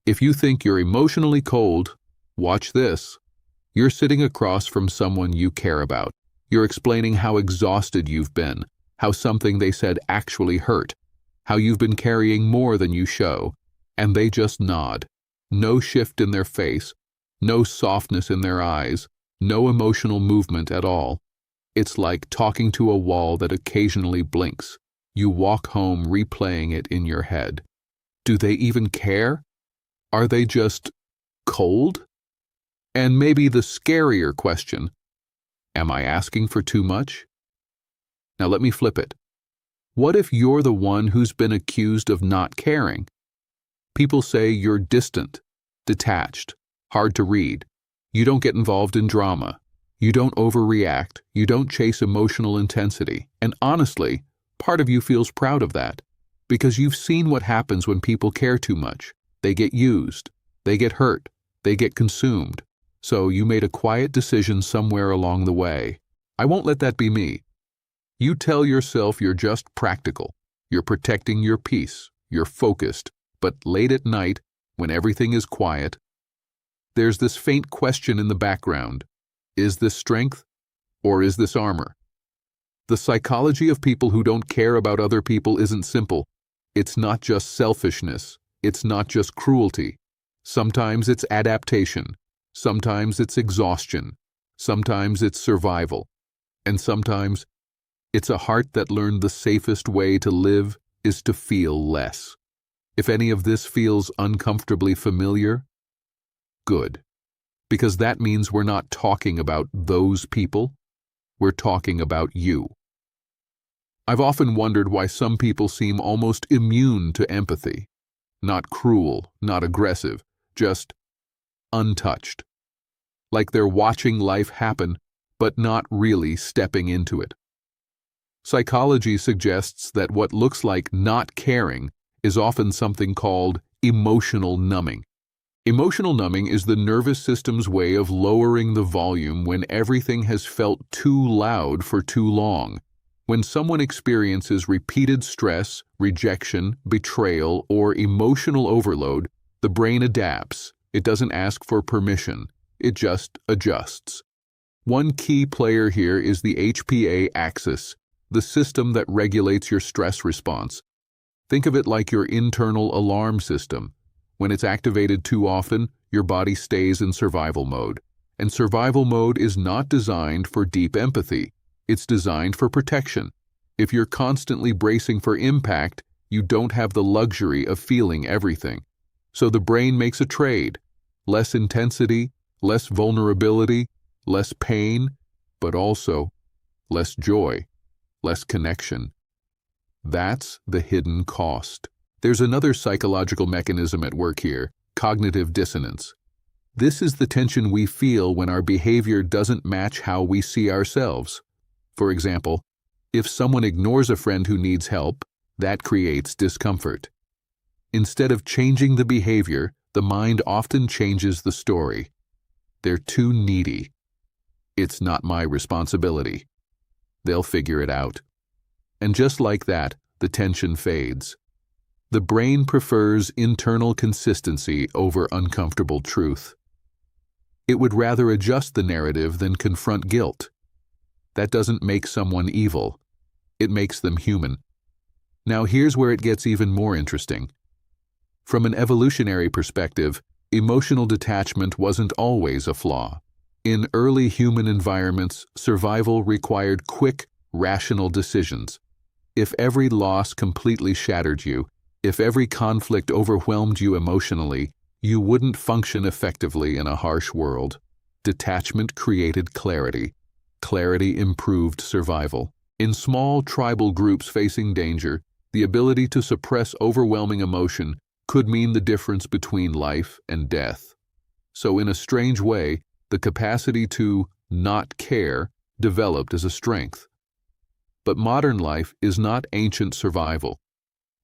If you think you're emotionally cold, watch this. You're sitting across from someone you care about. You're explaining how exhausted you've been, how something they said actually hurt, how you've been carrying more than you show, and they just nod. No shift in their face, no softness in their eyes, no emotional movement at all. It's like talking to a wall that occasionally blinks. You walk home replaying it in your head. Do they even care? Are they just cold? And maybe the scarier question, am I asking for too much? Now let me flip it. What if you're the one who's been accused of not caring? People say you're distant, detached, hard to read. You don't get involved in drama. You don't overreact. You don't chase emotional intensity. And honestly, part of you feels proud of that, because you've seen what happens when people care too much. They get used. They get hurt. They get consumed. So you made a quiet decision somewhere along the way. I won't let that be me. You tell yourself you're just practical. You're protecting your peace. You're focused. But late at night, when everything is quiet, there's this faint question in the background. Is this strength or is this armor? The psychology of people who don't care about other people isn't simple. It's not just selfishness. It's not just cruelty. Sometimes it's adaptation. Sometimes it's exhaustion. Sometimes it's survival. And sometimes it's a heart that learned the safest way to live is to feel less. If any of this feels uncomfortably familiar, good. Because that means we're not talking about those people. We're talking about you. I've often wondered why some people seem almost immune to empathy. Not cruel, not aggressive, just untouched. Like they're watching life happen, but not really stepping into it. Psychology suggests that what looks like not caring is often something called emotional numbing. Emotional numbing is the nervous system's way of lowering the volume when everything has felt too loud for too long. When someone experiences repeated stress, rejection, betrayal, or emotional overload, the brain adapts. It doesn't ask for permission. It just adjusts. One key player here is the HPA axis, the system that regulates your stress response. Think of it like your internal alarm system. When it's activated too often, your body stays in survival mode. And survival mode is not designed for deep empathy. It's designed for protection. If you're constantly bracing for impact, you don't have the luxury of feeling everything. So the brain makes a trade. Less intensity, less vulnerability, less pain, but also less joy, less connection. That's the hidden cost. There's another psychological mechanism at work here, cognitive dissonance. This is the tension we feel when our behavior doesn't match how we see ourselves. For example, if someone ignores a friend who needs help, that creates discomfort. Instead of changing the behavior, the mind often changes the story. They're too needy. It's not my responsibility. They'll figure it out. And just like that, the tension fades. The brain prefers internal consistency over uncomfortable truth. It would rather adjust the narrative than confront guilt. That doesn't make someone evil. It makes them human. Now here's where it gets even more interesting. From an evolutionary perspective, emotional detachment wasn't always a flaw. In early human environments, survival required quick, rational decisions. If every loss completely shattered you, if every conflict overwhelmed you emotionally, you wouldn't function effectively in a harsh world. Detachment created clarity. Clarity improved survival. In small tribal groups facing danger, the ability to suppress overwhelming emotion could mean the difference between life and death. So in a strange way, the capacity to not care developed as a strength. But modern life is not ancient survival.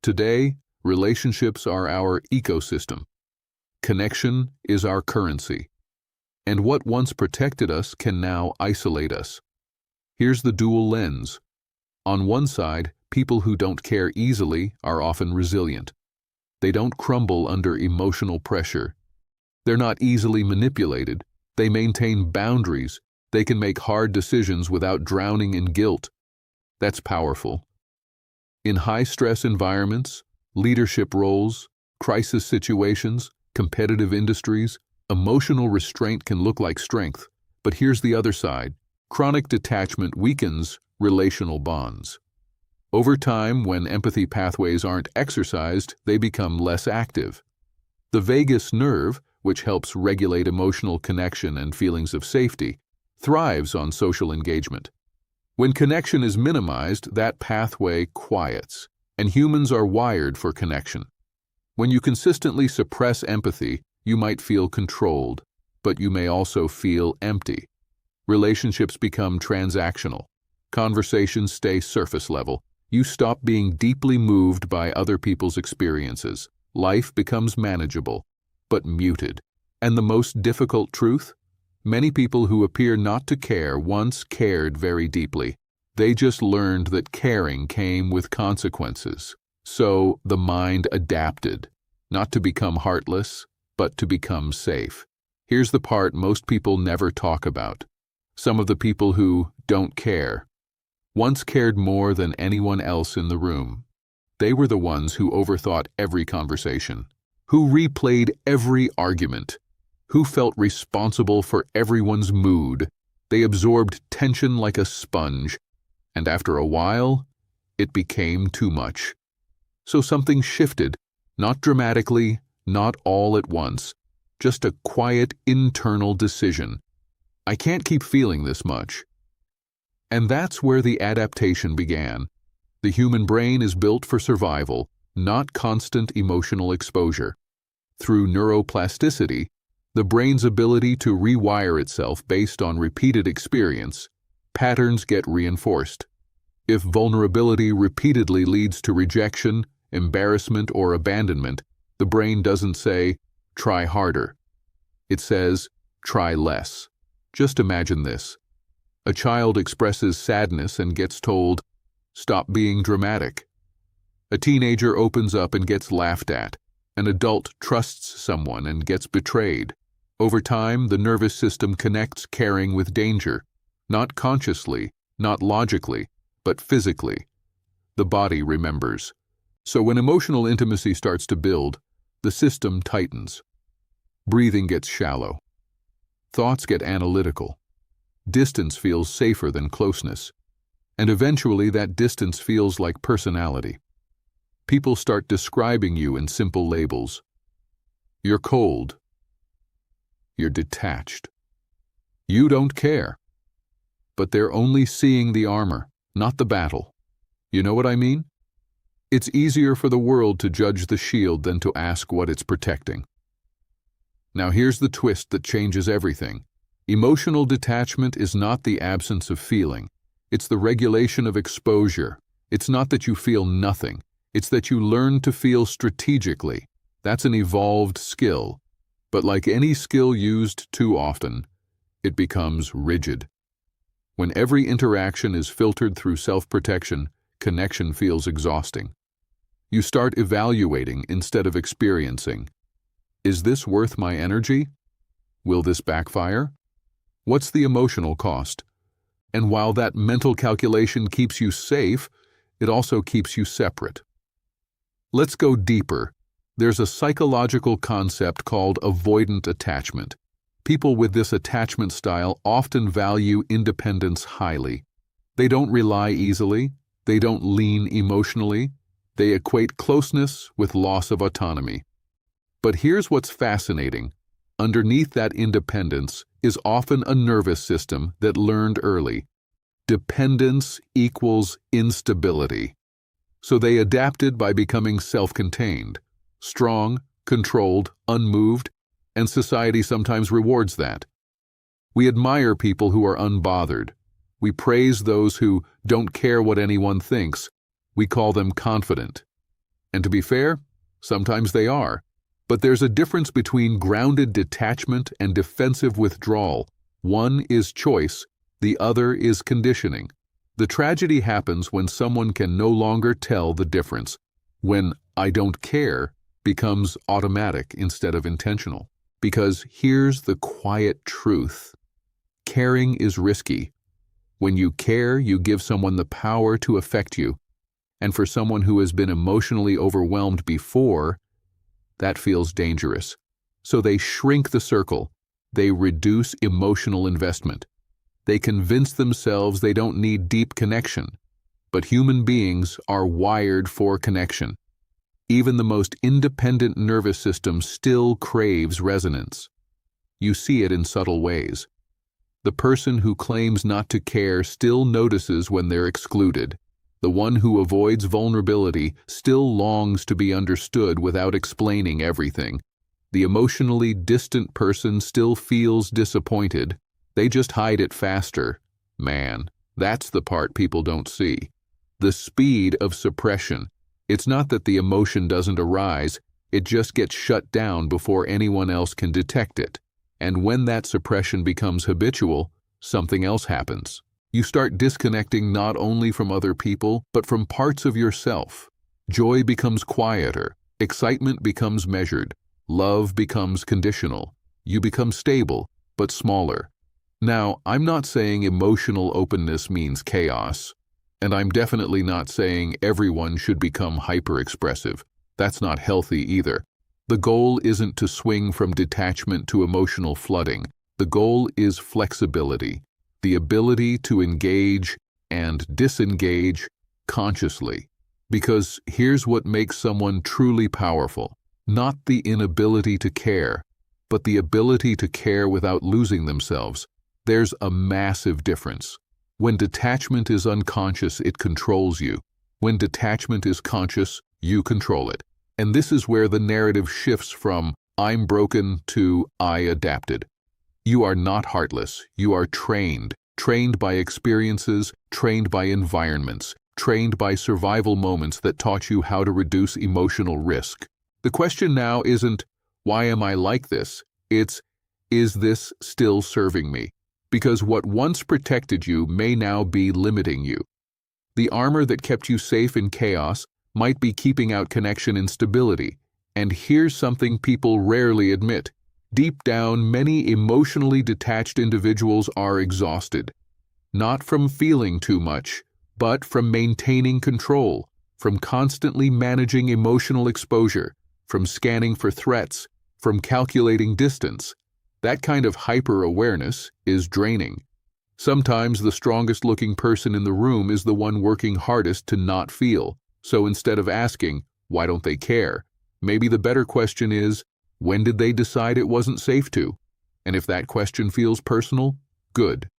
Today, relationships are our ecosystem. Connection is our currency. And what once protected us can now isolate us. Here's the dual lens. On one side, people who don't care easily are often resilient. They don't crumble under emotional pressure. They're not easily manipulated. They maintain boundaries. They can make hard decisions without drowning in guilt. That's powerful. In high-stress environments, leadership roles, crisis situations, competitive industries, emotional restraint can look like strength. But here's the other side. Chronic detachment weakens relational bonds. Over time, when empathy pathways aren't exercised, they become less active. The vagus nerve, which helps regulate emotional connection and feelings of safety, thrives on social engagement. When connection is minimized, that pathway quiets, and humans are wired for connection. When you consistently suppress empathy, you might feel controlled, but you may also feel empty. Relationships become transactional. Conversations stay surface level. You stop being deeply moved by other people's experiences. Life becomes manageable, but muted. And the most difficult truth? Many people who appear not to care once cared very deeply. They just learned that caring came with consequences. So the mind adapted, not to become heartless, but to become safe. Here's the part most people never talk about. Some of the people who don't care once cared more than anyone else in the room. They were the ones who overthought every conversation, who replayed every argument, who felt responsible for everyone's mood. They absorbed tension like a sponge, and after a while, it became too much. So something shifted, not dramatically, not all at once, just a quiet internal decision. I can't keep feeling this much. And that's where the adaptation began. The human brain is built for survival, not constant emotional exposure. Through neuroplasticity, the brain's ability to rewire itself based on repeated experience, patterns get reinforced. If vulnerability repeatedly leads to rejection, embarrassment, or abandonment, the brain doesn't say, "Try harder." It says, "Try less." Just imagine this. A child expresses sadness and gets told, "Stop being dramatic." A teenager opens up and gets laughed at. An adult trusts someone and gets betrayed. Over time, the nervous system connects caring with danger, not consciously, not logically, but physically. The body remembers. So when emotional intimacy starts to build, the system tightens. Breathing gets shallow. Thoughts get analytical. Distance feels safer than closeness. And eventually that distance feels like personality. People start describing you in simple labels. You're cold. You're detached. You don't care. But they're only seeing the armor, not the battle. You know what I mean? It's easier for the world to judge the shield than to ask what it's protecting. Now here's the twist that changes everything. Emotional detachment is not the absence of feeling. It's the regulation of exposure. It's not that you feel nothing. It's that you learn to feel strategically. That's an evolved skill. But like any skill used too often, it becomes rigid. When every interaction is filtered through self-protection, connection feels exhausting. You start evaluating instead of experiencing. Is this worth my energy? Will this backfire? What's the emotional cost? And while that mental calculation keeps you safe, it also keeps you separate. Let's go deeper. There's a psychological concept called avoidant attachment. People with this attachment style often value independence highly. They don't rely easily. They don't lean emotionally. They equate closeness with loss of autonomy. But here's what's fascinating. Underneath that independence is often a nervous system that learned early. Dependence equals instability. So they adapted by becoming self-contained, strong, controlled, unmoved, and society sometimes rewards that. We admire people who are unbothered. We praise those who don't care what anyone thinks. We call them confident. And to be fair, sometimes they are. But there's a difference between grounded detachment and defensive withdrawal. One is choice, the other is conditioning. The tragedy happens when someone can no longer tell the difference. When "I don't care" becomes automatic instead of intentional. Because here's the quiet truth. Caring is risky. When you care, you give someone the power to affect you. And for someone who has been emotionally overwhelmed before, that feels dangerous. So they shrink the circle. They reduce emotional investment. They convince themselves they don't need deep connection. But human beings are wired for connection. Even the most independent nervous system still craves resonance. You see it in subtle ways. The person who claims not to care still notices when they're excluded. The one who avoids vulnerability still longs to be understood without explaining everything. The emotionally distant person still feels disappointed. They just hide it faster. Man, that's the part people don't see. The speed of suppression. It's not that the emotion doesn't arise, it just gets shut down before anyone else can detect it. And when that suppression becomes habitual, something else happens. You start disconnecting not only from other people, but from parts of yourself. Joy becomes quieter, excitement becomes measured, love becomes conditional. You become stable, but smaller. Now, I'm not saying emotional openness means chaos. And I'm definitely not saying everyone should become hyper-expressive. That's not healthy either. The goal isn't to swing from detachment to emotional flooding. The goal is flexibility, the ability to engage and disengage consciously. Because here's what makes someone truly powerful. Not the inability to care, but the ability to care without losing themselves. There's a massive difference. When detachment is unconscious, it controls you. When detachment is conscious, you control it. And this is where the narrative shifts from "I'm broken" to "I adapted." You are not heartless. You are trained. Trained by experiences, trained by environments, trained by survival moments that taught you how to reduce emotional risk. The question now isn't, "Why am I like this?" It's, "Is this still serving me?" Because what once protected you may now be limiting you. The armor that kept you safe in chaos might be keeping out connection and stability. And here's something people rarely admit. Deep down, many emotionally detached individuals are exhausted. Not from feeling too much, but from maintaining control, from constantly managing emotional exposure, from scanning for threats, from calculating distance. That kind of hyper-awareness is draining. Sometimes the strongest-looking person in the room is the one working hardest to not feel. So instead of asking, "Why don't they care?" maybe the better question is, "When did they decide it wasn't safe to?" And if that question feels personal, good.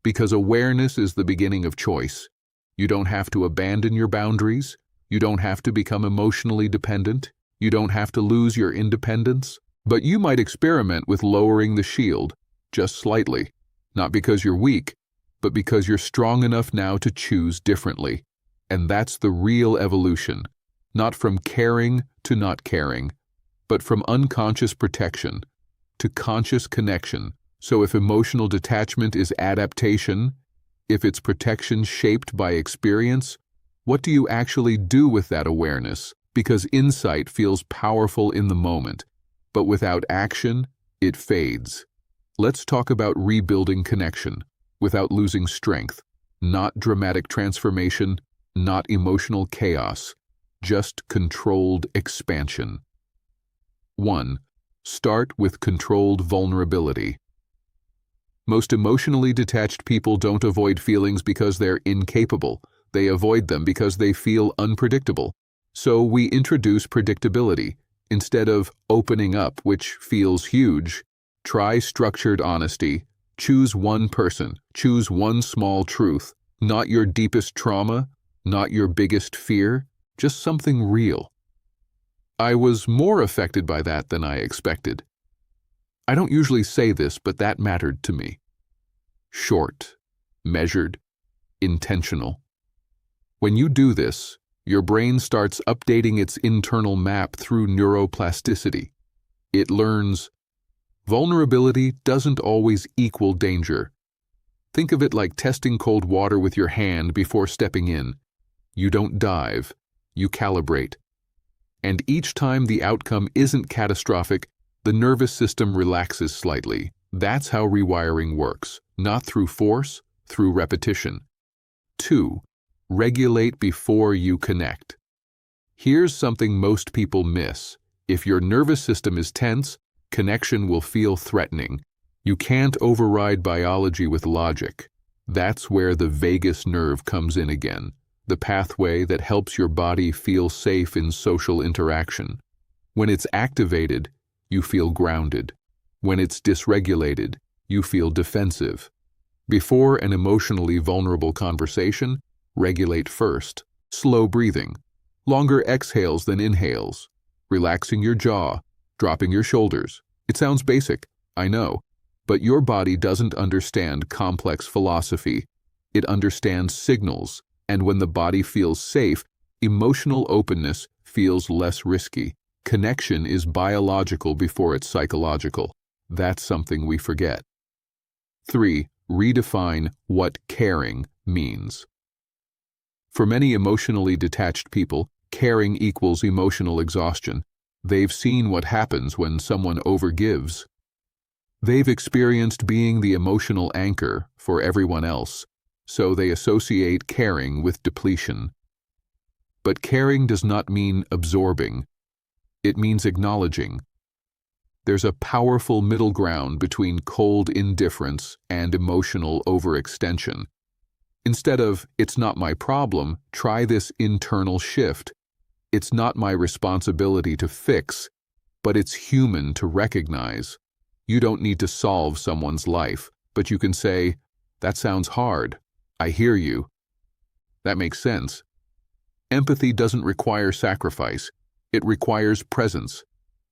Because awareness is the beginning of choice. You don't have to abandon your boundaries. You don't have to become emotionally dependent. You don't have to lose your independence. But you might experiment with lowering the shield, just slightly, not because you're weak, but because you're strong enough now to choose differently. And that's the real evolution, not from caring to not caring, but from unconscious protection to conscious connection. So if emotional detachment is adaptation, if it's protection shaped by experience, what do you actually do with that awareness? Because insight feels powerful in the moment. But without action, it fades. Let's talk about rebuilding connection without losing strength. Not dramatic transformation, not emotional chaos, just controlled expansion. 1. Start with controlled vulnerability. Most emotionally detached people don't avoid feelings because they're incapable. They avoid them because they feel unpredictable. So we introduce predictability. Instead of opening up, which feels huge, try structured honesty. Choose one person, choose one small truth, not your deepest trauma, not your biggest fear, just something real. I was more affected by that than I expected. I don't usually say this, but that mattered to me. Short, measured, intentional. When you do this, your brain starts updating its internal map through neuroplasticity. It learns vulnerability doesn't always equal danger. Think of it like testing cold water with your hand before stepping in. You don't dive, you calibrate. And each time the outcome isn't catastrophic, the nervous system relaxes slightly. That's how rewiring works, not through force, through repetition. 2. Regulate before you connect. Here's something most people miss. If your nervous system is tense, connection will feel threatening. You can't override biology with logic. That's where the vagus nerve comes in again, the pathway that helps your body feel safe in social interaction. When it's activated, you feel grounded. When it's dysregulated, you feel defensive. Before an emotionally vulnerable conversation, regulate first. Slow breathing, longer exhales than inhales, relaxing your jaw, dropping your shoulders. It sounds basic, I know, but your body doesn't understand complex philosophy. It understands signals, and when the body feels safe, emotional openness feels less risky. Connection is biological before it's psychological. That's something we forget. 3. Redefine what caring means. For many emotionally detached people, caring equals emotional exhaustion. They've seen what happens when someone overgives. They've experienced being the emotional anchor for everyone else, so they associate caring with depletion. But caring does not mean absorbing. It means acknowledging. There's a powerful middle ground between cold indifference and emotional overextension. Instead of, "It's not my problem," try this internal shift. It's not my responsibility to fix, but it's human to recognize. You don't need to solve someone's life, but you can say, "That sounds hard. I hear you. That makes sense." Empathy doesn't require sacrifice. It requires presence.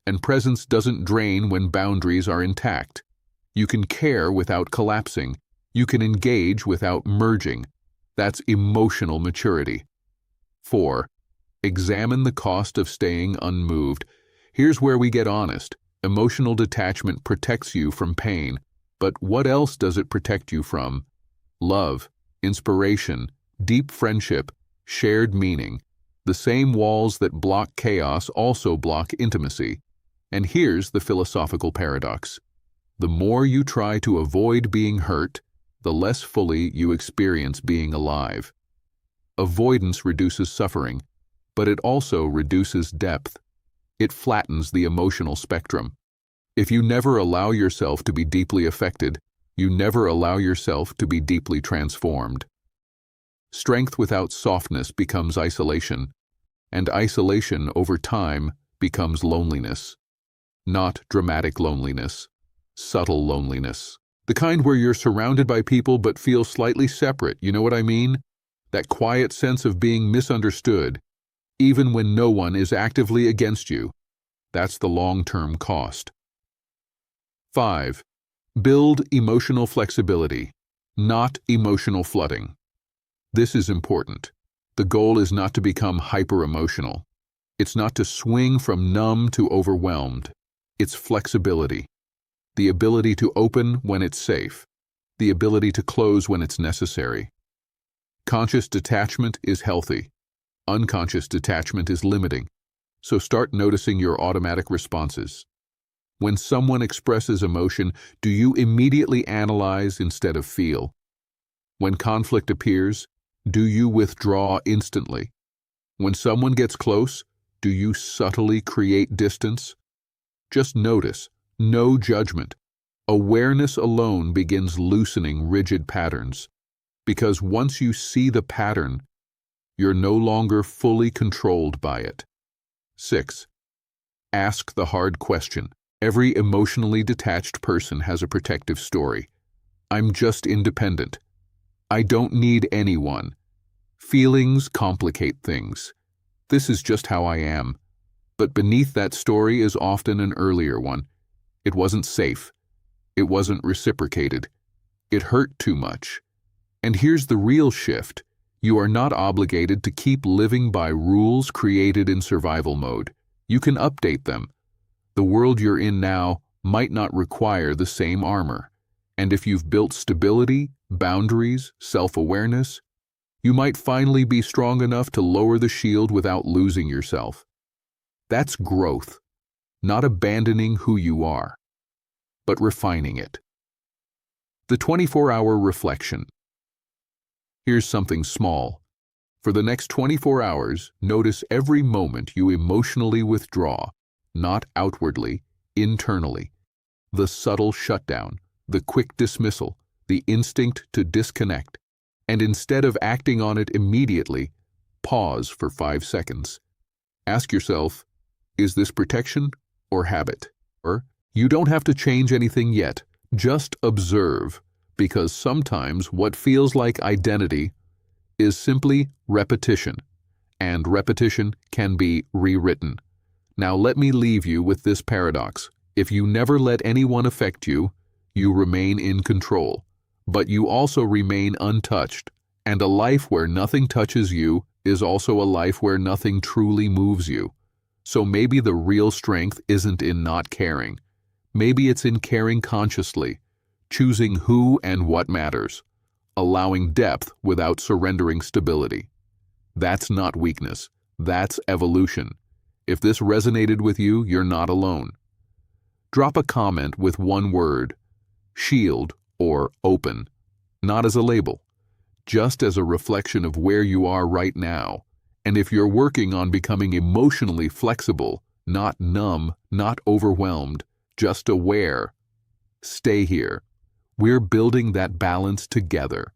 And presence doesn't drain when boundaries are intact. You can care without collapsing. You can engage without merging. That's emotional maturity. 4. Examine the cost of staying unmoved. Here's where we get honest. Emotional detachment protects you from pain, but what else does it protect you from? Love, inspiration, deep friendship, shared meaning. The same walls that block chaos also block intimacy. And here's the philosophical paradox. The more you try to avoid being hurt, the less fully you experience being alive. Avoidance reduces suffering, but it also reduces depth. It flattens the emotional spectrum. If you never allow yourself to be deeply affected, you never allow yourself to be deeply transformed. Strength without softness becomes isolation, and isolation over time becomes loneliness. Not dramatic loneliness, subtle loneliness. The kind where you're surrounded by people but feel slightly separate, you know what I mean? That quiet sense of being misunderstood, even when no one is actively against you. That's the long-term cost. 5. Build emotional flexibility, not emotional flooding. This is important. The goal is not to become hyper-emotional. It's not to swing from numb to overwhelmed. It's flexibility. The ability to open when it's safe. The ability to close when it's necessary. Conscious detachment is healthy. Unconscious detachment is limiting. So start noticing your automatic responses. When someone expresses emotion, do you immediately analyze instead of feel? When conflict appears, do you withdraw instantly? When someone gets close, do you subtly create distance? Just notice, no judgment. Awareness alone begins loosening rigid patterns. Because once you see the pattern, you're no longer fully controlled by it. 6. Ask the hard question. Every emotionally detached person has a protective story. I'm just independent. I don't need anyone. Feelings complicate things. This is just how I am. But beneath that story is often an earlier one. It wasn't safe. It wasn't reciprocated. It hurt too much. And here's the real shift. You are not obligated to keep living by rules created in survival mode. You can update them. The world you're in now might not require the same armor. And if you've built stability, boundaries, self-awareness, you might finally be strong enough to lower the shield without losing yourself. That's growth, not abandoning who you are, but refining it. The 24-hour reflection. Here's something small. For the next 24 hours, notice every moment you emotionally withdraw, not outwardly, internally. The subtle shutdown, the quick dismissal, the instinct to disconnect. And instead of acting on it immediately, pause for 5 seconds. Ask yourself, is this protection or habit? Or, you don't have to change anything yet, just observe, because sometimes what feels like identity is simply repetition, and repetition can be rewritten. Now let me leave you with this paradox. If you never let anyone affect you, you remain in control, but you also remain untouched, and a life where nothing touches you is also a life where nothing truly moves you. So maybe the real strength isn't in not caring. Maybe it's in caring consciously, choosing who and what matters, allowing depth without surrendering stability. That's not weakness, that's evolution. If this resonated with you, you're not alone. Drop a comment with one word, shield or open, not as a label, just as a reflection of where you are right now. And if you're working on becoming emotionally flexible, not numb, not overwhelmed, just aware, stay here. We're building that balance together.